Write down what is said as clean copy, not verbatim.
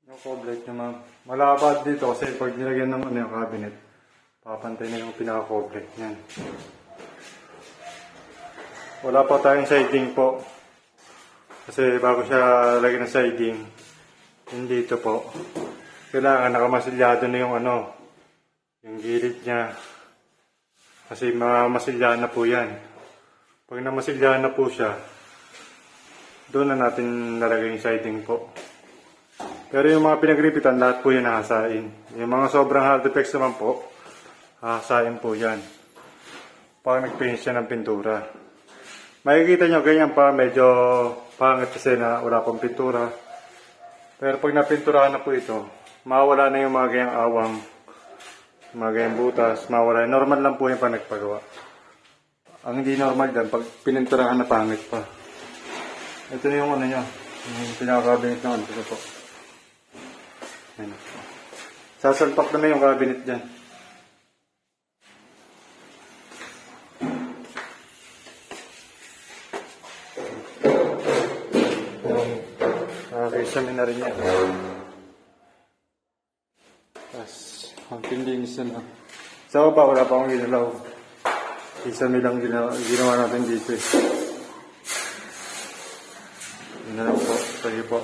Yung coverlet niya ma'am. Malapad dito kasi pag nilagyan ng yung cabinet, papantay na yung pinaka-coverlet niyan. Wala pa tayong siding po. Kasi bago siya lagyan ng siding, yung dito po, kailangan nakamasilyado na yung yung gilid niya. Kasi mamasilyahan na po yan. Pag namasilyahan na po siya, doon na natin nalagay yung siding po. Pero yung mga pinagripitan, lahat po yan hahasain. Yung mga sobrang hard defects naman po, hahasain po yan. Pag nagpaint siya ng pintura. Makikita nyo, ganyan pa, medyo pangit kasi na wala pang pintura. Pero pag napinturahan na po ito, mawala na yung mga ganyang awang, mga ganyang butas, mawala. Normal lang po yung pag nagpagawa. Ang hindi normal dyan, pag pininturahan na pangit pa. Ito na yung nyo, yung pinaka-cabinet na ito po. Ayan. Sasalpak na yung cabinet dyan. Kisame na rin yan. Tapos, ang pinlinis na lang. Sa baba, wala pa akong ginalaw. Kisame lang ginawa natin dito eh. Yun na lang po. Sige po.